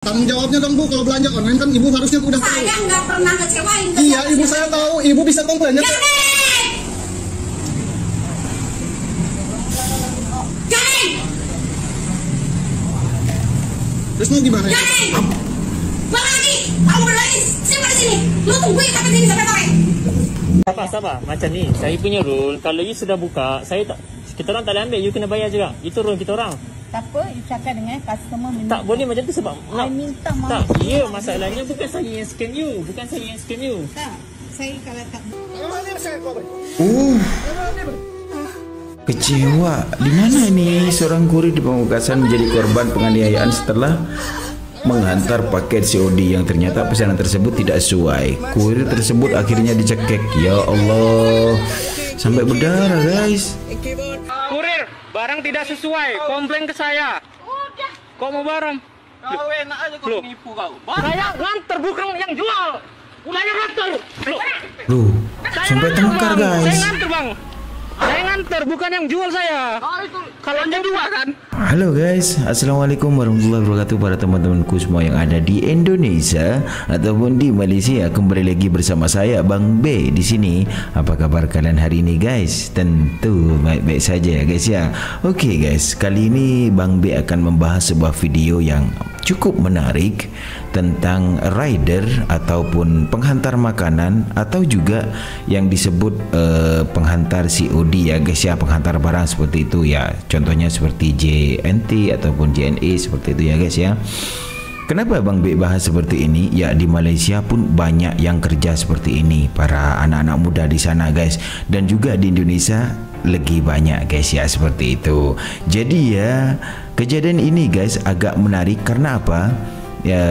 Tanggung jawabnya dong Bu, kalau belanja online kan Ibu harusnya udah tahu. Saya nggak pernah kecewain. Iya, Ibu saya tahu. Ibu bisa komplainnya. Terus mau gimana? Bang lagi, kamu lagi, siapa di sini? Lu tungguin sampai sini sampai sore. Sabar. Macam ni, saya punya rule. Kalau you sudah buka, kita orang tak boleh ambil. You kena bayar juga. Itu rule kita orang. Tak apa, you cakap dengan customer minta. Tak boleh macam tu sebab I minta maaf. Tak, ya masalahnya bukan saya yang scam you. Bukan saya yang scam you. Tak, saya kalau tak. Oh, kecewa. Di mana ini seorang kurir di Pamekasan menjadi korban penganiayaan setelah menghantar paket COD yang ternyata pesanan tersebut tidak sesuai. Kurir tersebut akhirnya dicekek. Ya Allah, sampai berdarah guys. Kurir, barang tidak sesuai. Komplain ke saya. Kok mau barang? Kau enak aja kau menipu kau. Saya nganter bukan yang jual. Ulangnya nganter. Loh, sampai tengkar Saya guys. nganter bang. Saya nganter bukan yang jual saya. Kalau yang jual kan. Halo guys, assalamualaikum warahmatullahi wabarakatuh para teman-temanku semua yang ada di Indonesia ataupun di Malaysia. Kembali lagi bersama saya Bang B di sini. Apa kabar kalian hari ini guys? Tentu baik-baik saja ya guys ya. Oke guys, kali ini Bang B akan membahas sebuah video yang cukup menarik tentang rider ataupun penghantar makanan atau juga yang disebut penghantar COD ya guys ya, penghantar barang seperti itu ya. Contohnya seperti JNT ataupun JNE seperti itu ya guys ya. Kenapa Bang B bahas seperti ini? Ya di Malaysia pun banyak yang kerja seperti ini, para anak-anak muda di sana guys, dan juga di Indonesia lagi banyak guys ya seperti itu. Jadi ya kejadian ini guys agak menarik karena apa? Ya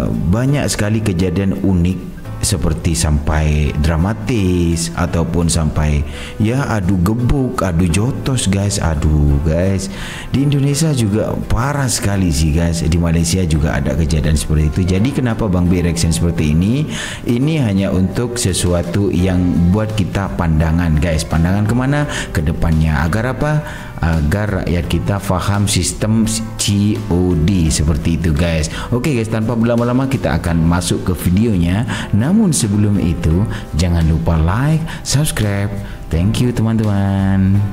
banyak sekali kejadian unik seperti sampai dramatis ataupun sampai ya adu gebuk, adu jotos guys. Aduh guys, di Indonesia juga parah sekali sih guys. Di Malaysia juga ada kejadian seperti itu. Jadi kenapa Bang B reaction seperti ini? Ini hanya untuk sesuatu yang buat kita pandangan guys. Pandangan kemana? Ke depannya. Agar apa? Agar rakyat kita faham sistem COD seperti itu guys. Oke guys, tanpa berlama-lama kita akan masuk ke videonya. Namun sebelum itu jangan lupa like, subscribe. Thank you teman-teman.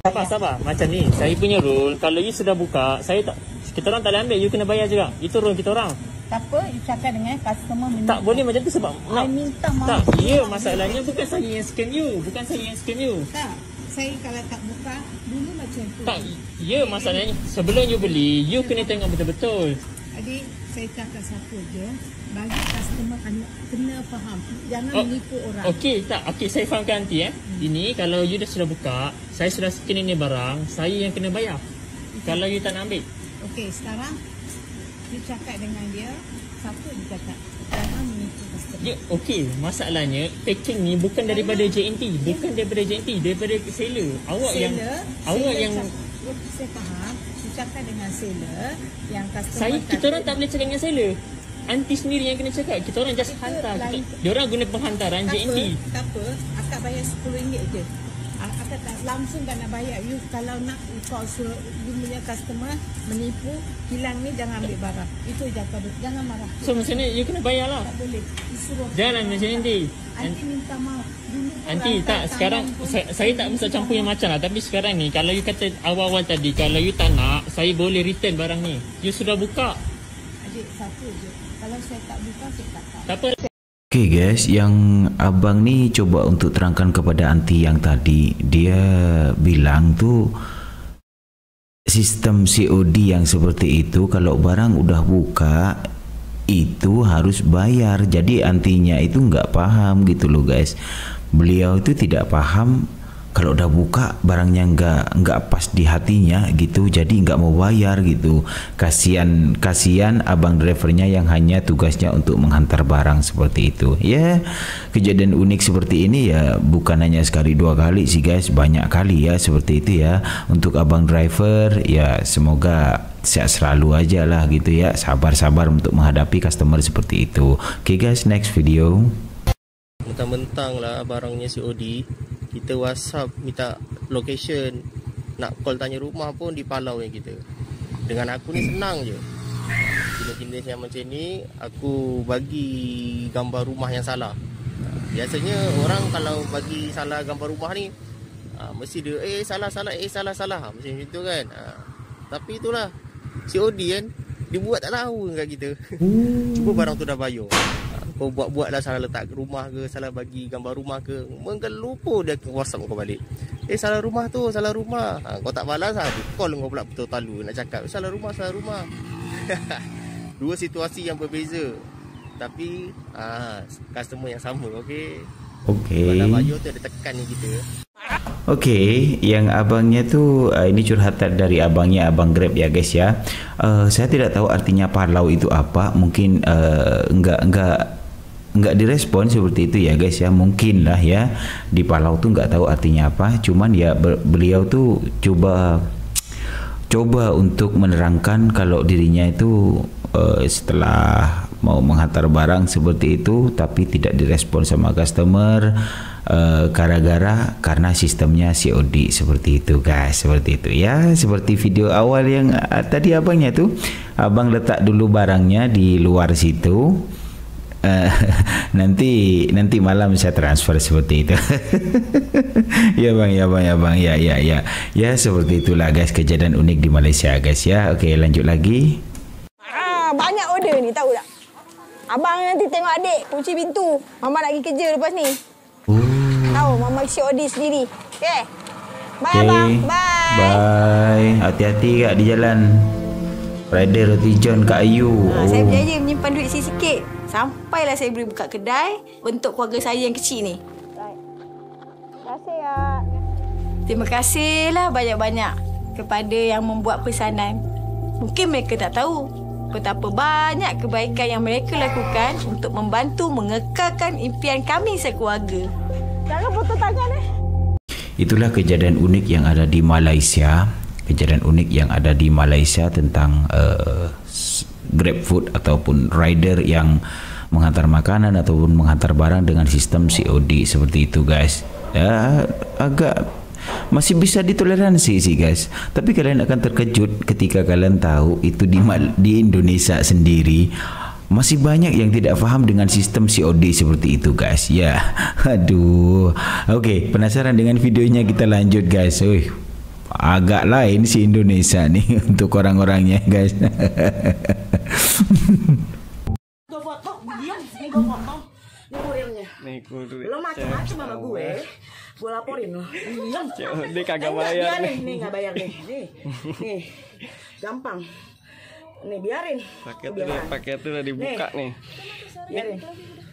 Sabar. Macam ni, saya punya rule. Kalau you sudah buka, kita orang tak boleh ambil. You kena bayar juga. Itu rule kita orang. Tak apa, you cakap dengan customer minta. Tak boleh macam tu sebab I minta maaf. Tak, ya masalahnya bukan saya yang scam you. Bukan saya yang scam you. Tak, saya kalau tak buka dulu macam tu. Tak, ya masalahnya sebelum you beli, you kena tengok betul-betul. Adik, saya cakap satu je, bagi customer kena faham, jangan menipu orang. Okey, saya fahamkan nanti Ini kalau you dah sudah buka, saya sudah scan ini barang, saya yang kena bayar. Kalau you tak nak ambil. Okey, sekarang you cakap dengan dia, satu dia cakap, jangan menipu customer. Ya, okey. Masalahnya packing ni bukan daripada JNT, bukan daripada JNT, daripada seller. Awak yang saya faham, you cakap dengan seller yang customer. Kita orang tak boleh cakap dengan seller. Anti sendiri yang kena cakap. Kita orang just hantar. Dia orang guna penghantaran JNT. Tak apa, akak bayar RM10 je. Akak tak langsung tak nak bayar. You kalau nak kau suruh you punya customer menipu, hilang ni jangan ambil barang. Itu je akak. Jangan marah. So maksudnya you kena bayar lah. Tak boleh. You suruh. Jangan macam nanti. Nanti minta maaf. Dulu nanti tak, sekarang saya tak mesti campur yang macam lah. Tapi sekarang ni kalau you kata awal-awal tadi, kalau you tak nak, saya boleh return barang ni. You sudah buka. Adik, satu je. Kalau saya tak buka, saya tak tahu. Tak apa. Oke guys, yang abang nih coba untuk terangkan kepada anti yang tadi. Dia bilang tuh sistem COD yang seperti itu kalau barang udah buka itu harus bayar. Jadi antinya itu nggak paham gitu loh guys. Beliau itu tidak paham kalau udah buka barangnya nggak pas di hatinya gitu, jadi nggak mau bayar gitu. Kasihan abang drivernya yang hanya tugasnya untuk menghantar barang seperti itu ya. Kejadian unik seperti ini ya bukan hanya sekali dua kali sih guys, banyak kali ya seperti itu ya. Untuk abang driver ya semoga sehat selalu aja lah gitu ya, sabar-sabar untuk menghadapi customer seperti itu. Oke guys, next video. Mentang-mentang lah barangnya COD, kita WhatsApp minta location, nak call tanya rumah pun di Palau yang kita. Dengan aku ni senang je. Jenis-jenis yang macam ni aku bagi gambar rumah yang salah. Biasanya orang kalau bagi salah gambar rumah ni mesti dia salah macam itu kan. Tapi itulah COD kan, dia buat tak tahu kat kita. Cuba barang tu dah bayar. Kau buat-buatlah salah letak rumah ke, salah bagi gambar rumah ke, mungkin lupa dia WhatsApp kau balik. Salah rumah tu, salah rumah. Kau tak balas dia call kau pula betul talu nak cakap salah rumah. Dua situasi yang berbeza. Tapi customer yang sama, okey. Pada bayar tu ada tekan ni kita. Okey, yang abangnya tu ini curhatan dari abangnya, abang Grab ya guys ya. Saya tidak tahu artinya Palau itu apa. Mungkin enggak direspon seperti itu ya guys ya. Mungkin lah ya di Palau tu enggak tahu artinya apa. Cuman ya beliau tu coba untuk menerangkan kalau dirinya itu setelah mau menghantar barang seperti itu tapi tidak direspon sama customer karena sistemnya COD seperti itu guys, seperti itu ya. Seperti video awal yang tadi abangnya tuh, abang letak dulu barangnya di luar situ, nanti malam saya transfer seperti itu. Ya bang, ya seperti itulah guys kejadian unik di Malaysia guys ya. Oke, lanjut lagi. Banyak order ni, tahu tak? Abang nanti tengok adik kunci pintu. Mama nak pergi kerja lepas ni. Tahu, Mama COD sendiri. Okey. Bye abang. Bye. Hati-hati Kak di jalan. Friday Roti John Kak Ayu. Saya berjaya menyimpan duit sikit-sikit. Sampailah saya boleh buka kedai untuk keluarga saya yang kecil ni. Terima kasih ya. Terima kasihlah banyak-banyak kepada yang membuat pesanan. Mungkin mereka tak tahu betapa banyak kebaikan yang mereka lakukan untuk membantu mengekalkan impian kami sekeluarga. Jangan potong tangan Itulah kejadian unik yang ada di Malaysia. Kejadian unik yang ada di Malaysia tentang GrabFood ataupun rider yang menghantar makanan ataupun menghantar barang dengan sistem COD seperti itu guys. Ya, agak masih bisa ditoleransi sih guys. Tapi kalian akan terkejut ketika kalian tahu itu di Indonesia sendiri masih banyak yang tidak paham dengan sistem COD seperti itu guys. Ya, aduh. Oke, penasaran dengan videonya, kita lanjut guys. Agak lain si Indonesia nih untuk orang-orangnya guys. Nih kurir. Lo macam-macam sama gue laporin lo. Dia kagak bayar nih. Nih nggak bayar nih. Nih, gampang. Nih biarin. Paket udah dibuka nih. Biarin.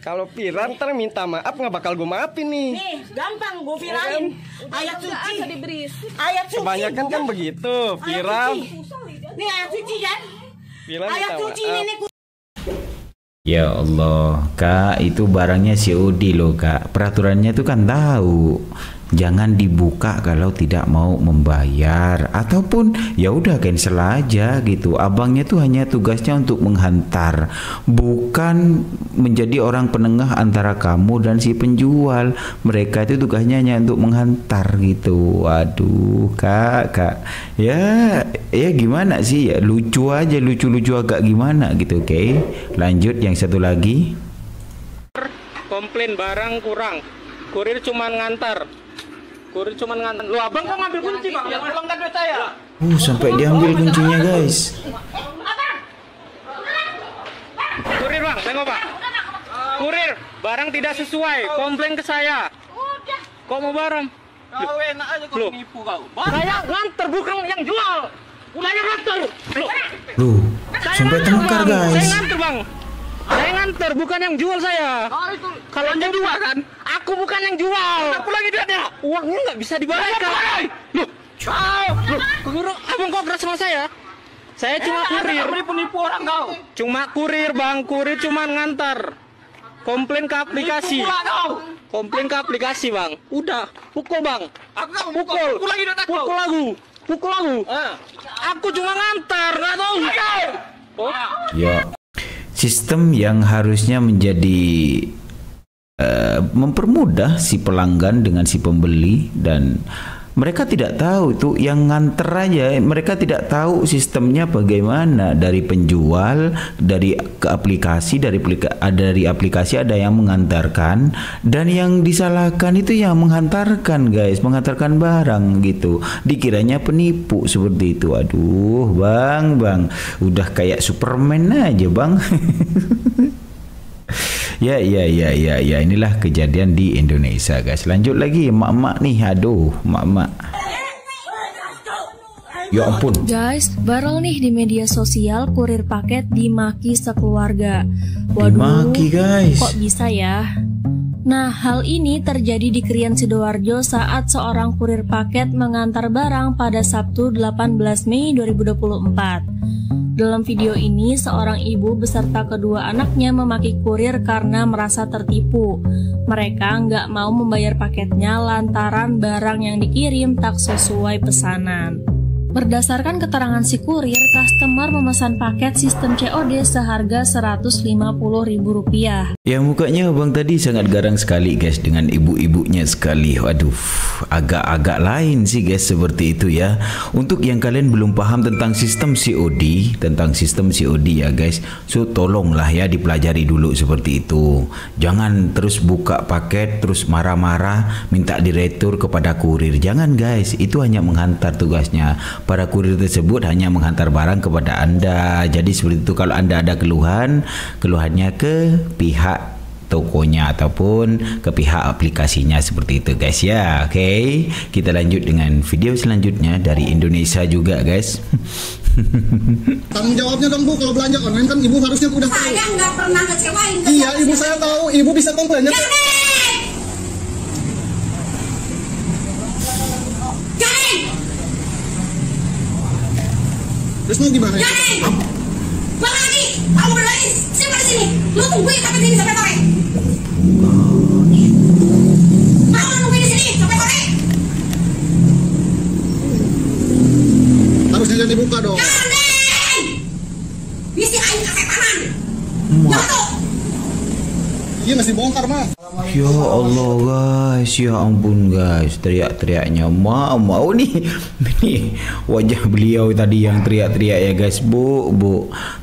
Kalau Piran ntar minta maaf nggak bakal gue maafin nih. Nih, gampang gue viralin. Ayat suci. Ayat suci. Kebanyakan kan begitu, Piran. Nih ayat suci kan? Piran ayat minta suci maaf. ini. Ya Allah, Kak, itu barangnya COD loh Kak. Peraturannya itu kan tahu. Jangan dibuka kalau tidak mau membayar, ataupun ya udah cancel aja gitu. Abangnya tuh hanya tugasnya untuk menghantar, bukan menjadi orang penengah antara kamu dan si penjual. Mereka itu tugasnya hanya untuk menghantar gitu. Waduh, Kak. Ya gimana sih? Ya lucu aja, lucu-lucu agak gimana gitu. Oke. Lanjut yang satu lagi. Komplain barang kurang. Kurir cuman ngantar. Lu abang kan ngambil kunci bang, yang pulang kan duit saya. Sampai diambil kuncinya guys. Kurir bang, tengok pak. Kurir, barang tidak sesuai, komplain ke saya. Kok mau barang? Kau enak aja kau nipu kau. Saya nganter bukan yang jual. Ulangnya nganter. Loh, sampai tengkar guys. Saya nganter bang. Saya nganter, bukan yang jual saya. Kalau yang jual kan, aku bukan yang jual. Aku lagi duitnya. Uangnya nggak bisa dibayarkan. Loh, abang kok keras sama saya? Saya cuma kurir. Penipu orang kau. Cuma kurir bang, kurir cuma ngantar. Komplain ke aplikasi. Komplain ke aplikasi bang. Udah, pukul bang. Pukul. Pukul aku. Aku cuma ngantar, nggak tahu. Ya. Sistem yang harusnya menjadi mempermudah si pelanggan dengan si pembeli dan Mereka tidak tahu itu yang nganter aja. Mereka tidak tahu sistemnya bagaimana, dari penjual, dari ke aplikasi, dari aplikasi ada yang mengantarkan, dan yang disalahkan itu yang menghantarkan, guys, menghantarkan barang gitu. Dikiranya penipu seperti itu. Aduh, bang, udah kayak Superman aja, bang. Ya, inilah kejadian di Indonesia, guys. Lanjut lagi, emak-emak nih, aduh, emak-emak. Ya ampun. Guys, viral nih di media sosial kurir paket dimaki sekeluarga. Dimaki, guys. Kok bisa ya? Nah, hal ini terjadi di Krian Sidoarjo saat seorang kurir paket mengantar barang pada Sabtu 18 Mei 2024. Dalam video ini, seorang ibu beserta kedua anaknya memaki kurir karena merasa tertipu. Mereka nggak mau membayar paketnya lantaran barang yang dikirim tak sesuai pesanan. Berdasarkan keterangan si kurir, customer memesan paket sistem COD seharga Rp150.000. Ya, mukanya abang tadi sangat garang sekali, guys, dengan ibu-ibunya sekali. Waduh, agak-agak lain sih, guys, seperti itu ya. Untuk yang kalian belum paham tentang sistem COD, ya, guys, so tolonglah ya dipelajari dulu seperti itu. Jangan terus buka paket terus marah-marah minta diretur kepada kurir. Jangan, guys, itu hanya menghantar tugasnya. Para kurir tersebut hanya menghantar barang kepada Anda. Jadi seperti itu. Kalau Anda ada keluhannya ke pihak tokonya ataupun ke pihak aplikasinya, seperti itu, guys ya. Oke, kita lanjut dengan video selanjutnya dari Indonesia juga, guys. Tanggung jawabnya dong, Bu, kalau belanja online kan ibu harusnya udah tahu. Saya nggak pernah kecewain. Iya, ibu saya tahu. Ibu bisa komplainnya. Jadi! Terus mau gimana? Jadi! Bang lagi! Kamu berlari! Siapa di sini? Lu tungguin sampai sini sampai sore. Kamu nungguin di sini sampai sore. Harusnya jadi buka dong. Jangan! Bisi aing kesetanan. Jatuh! Iya, masih bongkar, mah. Ya Allah, guys, ya ampun, guys, teriak-teriaknya mau nih wajah beliau tadi yang teriak-teriak ya, guys. Bu,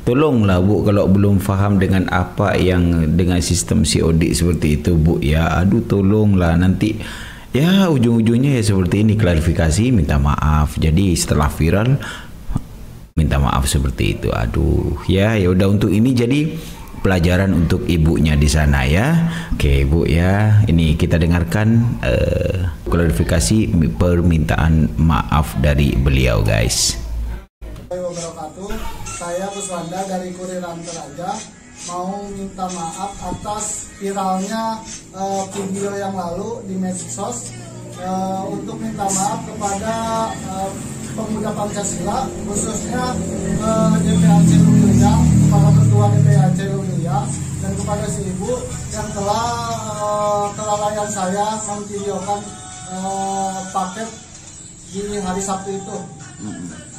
tolonglah, Bu, kalau belum paham dengan apa yang dengan sistem COD seperti itu, Bu ya. Aduh, tolonglah, nanti ya ujung-ujungnya ya seperti ini, klarifikasi, minta maaf. Jadi setelah viral minta maaf seperti itu. Aduh, ya udah, untuk ini jadi pelajaran untuk ibunya di sana ya. Oke, Bu ya, ini kita dengarkan klarifikasi permintaan maaf dari beliau, guys. Saya Buswanda dari Kurir Antar Aja mau minta maaf atas viralnya video yang lalu di medsos, untuk minta maaf kepada pemuda Pancasila, khususnya DPAC Lumilia, kepada ketua DPAC Lumilia, dan kepada si ibu yang telah kelalaian saya memvideokan paket di hari Sabtu itu.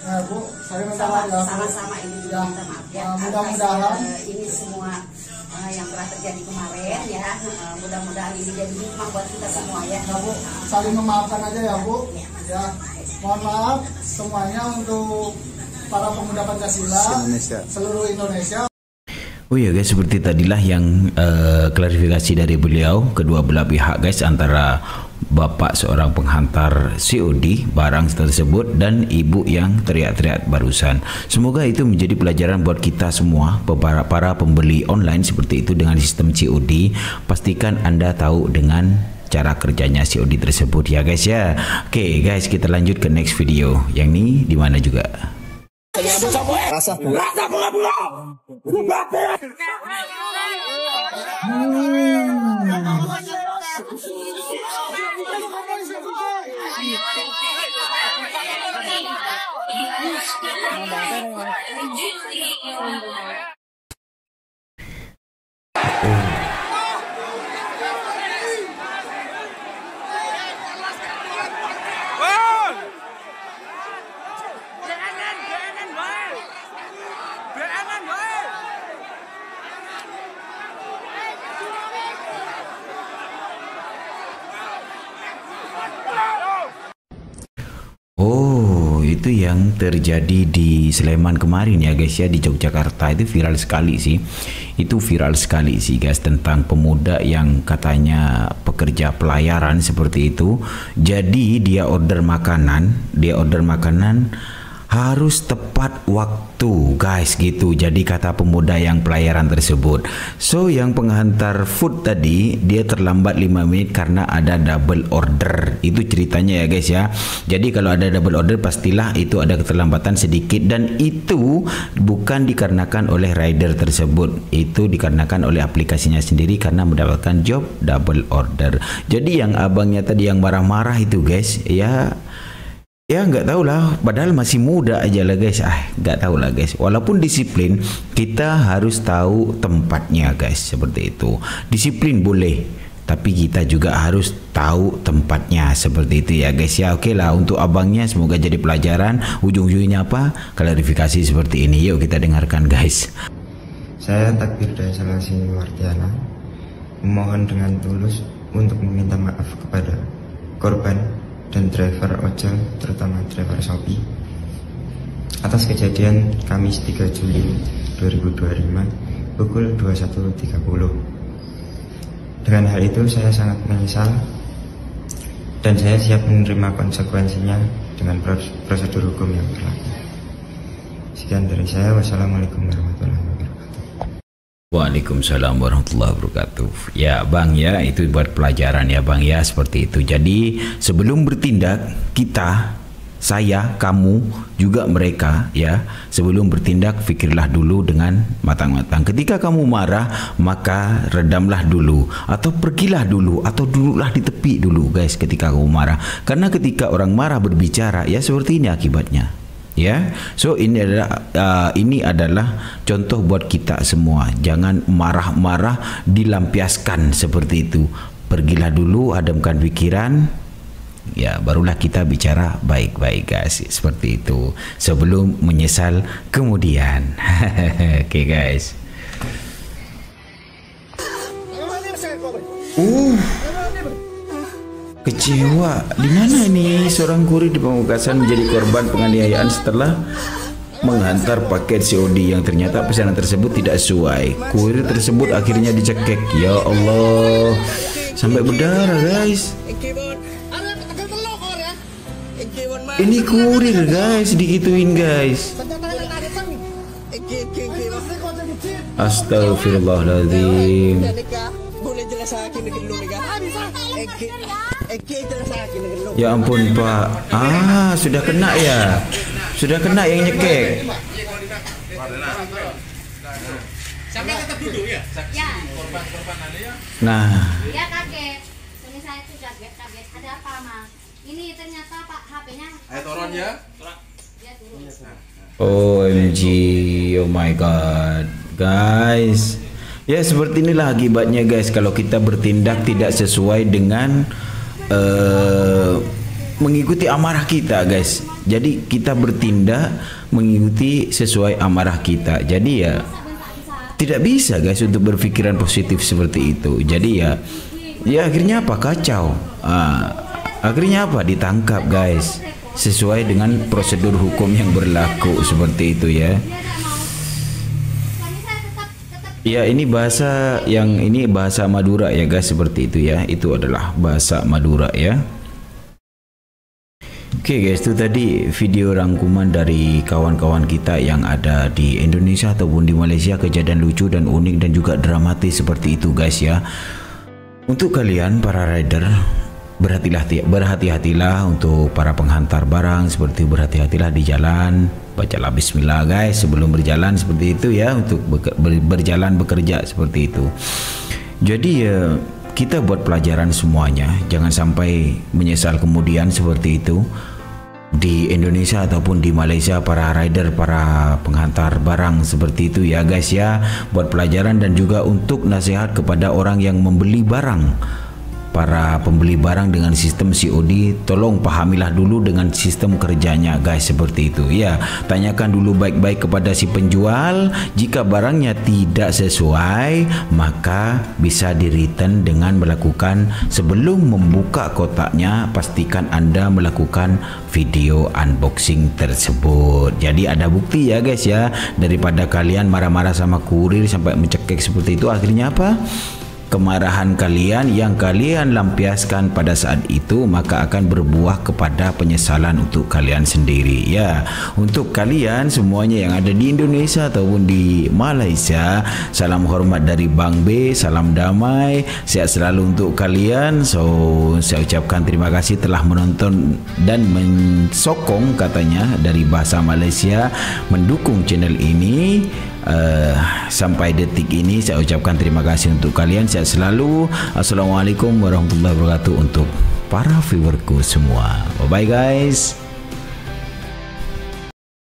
Ya, Bu, saya minta maaf ya. Sama-sama, ini juga minta maaf ya. Mudah-mudahan ini semua yang telah terjadi kemarin ya, mudah-mudahan ini jadi hikmah buat kita semua ya. Ya, Bu, saling memaafkan aja ya, Bu. Ya, mohon maaf semuanya untuk para pemuda Pancasila seluruh Indonesia. Oh ya, guys, seperti tadilah yang klarifikasi dari beliau, kedua belah pihak, guys, antara bapak seorang penghantar COD barang tersebut dan ibu yang teriak-teriak barusan. Semoga itu menjadi pelajaran buat kita semua, para pembeli online seperti itu dengan sistem COD. Pastikan Anda tahu dengan cara kerjanya COD tersebut ya, guys ya. Oke, guys, kita lanjut ke next video. Yang ini di mana juga. Rasa itu yang terjadi di Sleman kemarin ya guys ya, di Yogyakarta. Itu viral sekali sih. Itu viral sekali sih guys, tentang pemuda yang katanya pekerja pelayaran seperti itu. Jadi dia order makanan harus tepat waktu guys gitu. Jadi kata pemuda yang pelayaran tersebut. So yang penghantar food tadi dia terlambat 5 menit karena ada double order. Itu ceritanya ya guys ya. Jadi kalau ada double order pastilah itu ada keterlambatan sedikit, dan itu bukan dikarenakan oleh rider tersebut. Itu dikarenakan oleh aplikasinya sendiri karena mendapatkan job double order. Jadi yang abangnya tadi yang marah-marah itu guys ya nggak tahu lah, padahal masih muda aja lah guys. Nggak tahu lah guys. Walaupun disiplin, kita harus tahu tempatnya guys, seperti itu. Disiplin boleh, tapi kita juga harus tahu tempatnya, seperti itu ya guys ya. Oke lah, untuk abangnya semoga jadi pelajaran. Ujung-ujungnya apa? Klarifikasi seperti ini. Yuk kita dengarkan guys. Saya Takbir Daya Salasi Wartiana memohon dengan tulus untuk meminta maaf kepada korban dan driver ojol, terutama driver Shopee, atas kejadian Kamis 3 Juli 2025 pukul 21.30. Dengan hal itu saya sangat menyesal dan saya siap menerima konsekuensinya dengan prosedur hukum yang berlaku. Sekian dari saya. Wassalamualaikum warahmatullahi wabarakatuh. Waalaikumsalam warahmatullahi wabarakatuh. Ya bang ya, itu buat pelajaran ya bang ya, seperti itu. Jadi sebelum bertindak, kita, saya, kamu, juga mereka ya, sebelum bertindak fikirlah dulu dengan matang-matang. Ketika kamu marah, maka redamlah dulu, atau pergilah dulu, atau duduklah di tepi dulu guys ketika kamu marah. Karena ketika orang marah berbicara, ya seperti ini akibatnya. Ya, so ini adalah contoh buat kita semua. Jangan marah-marah dilampiaskan seperti itu. Pergilah dulu, adamkan pikiran. Ya, barulah kita bicara baik-baik guys. Seperti itu. Sebelum menyesal kemudian. Oke guys. Kecewa. Di mana ini seorang kurir di Pamekasan menjadi korban penganiayaan setelah menghantar paket COD yang ternyata pesanan tersebut tidak sesuai. Kurir tersebut akhirnya dicekek. Ya Allah, sampai berdarah guys. Ini kurir guys, digituin guys. Astagfirullahaladzim. Ya ampun pak. Sudah kena ya. Sudah kena yang nyekek. Sampai tetap duduk ya? Ya. Nah. Dia kaget. Suami saya itu kaget. Ada apa mas? Ini ternyata pak HP-nya. Ayo turun ya. Dia turun. OMG, oh my god, guys. Ya seperti inilah akibatnya guys kalau kita bertindak tidak sesuai dengan mengikuti amarah kita guys. Jadi kita bertindak mengikuti sesuai amarah kita. Jadi ya tidak bisa guys untuk berpikiran positif seperti itu. Jadi ya akhirnya apa? Kacau. Akhirnya apa? Ditangkap guys sesuai dengan prosedur hukum yang berlaku seperti itu ya. Ya ini bahasa yang ini bahasa Madura ya guys, seperti itu ya. Itu adalah bahasa Madura ya. Oke guys, itu tadi video rangkuman dari kawan-kawan kita yang ada di Indonesia ataupun di Malaysia, kejadian lucu dan unik dan juga dramatis seperti itu guys ya. Untuk kalian para rider, berhati-hatilah untuk para penghantar barang, seperti berhati-hatilah di jalan, bacalah bismillah guys sebelum berjalan seperti itu ya, untuk berjalan bekerja seperti itu. Jadi ya kita buat pelajaran semuanya, jangan sampai menyesal kemudian seperti itu. Di Indonesia ataupun di Malaysia para rider, para penghantar barang seperti itu ya guys ya, buat pelajaran dan juga untuk nasihat kepada orang yang membeli barang para pembeli barang dengan sistem COD, tolong pahamilah dulu dengan sistem kerjanya guys, seperti itu ya. Tanyakan dulu baik-baik kepada si penjual. Jika barangnya tidak sesuai, maka bisa di-return dengan melakukan, sebelum membuka kotaknya, pastikan Anda melakukan video unboxing tersebut. Jadi ada bukti ya guys ya, daripada kalian marah-marah sama kurir sampai mencekik seperti itu, akhirnya apa? Kemarahan kalian yang kalian lampiaskan pada saat itu maka akan berbuah kepada penyesalan untuk kalian sendiri ya. Untuk kalian semuanya yang ada di Indonesia ataupun di Malaysia, salam hormat dari Bang B, salam damai, sehat selalu untuk kalian. So saya ucapkan terima kasih telah menonton dan mensokong, katanya dari bahasa Malaysia, mendukung channel ini. Sampai detik ini saya ucapkan terima kasih untuk kalian, sehat selalu. Assalamualaikum warahmatullahi wabarakatuh untuk para viewerku semua. Bye bye guys.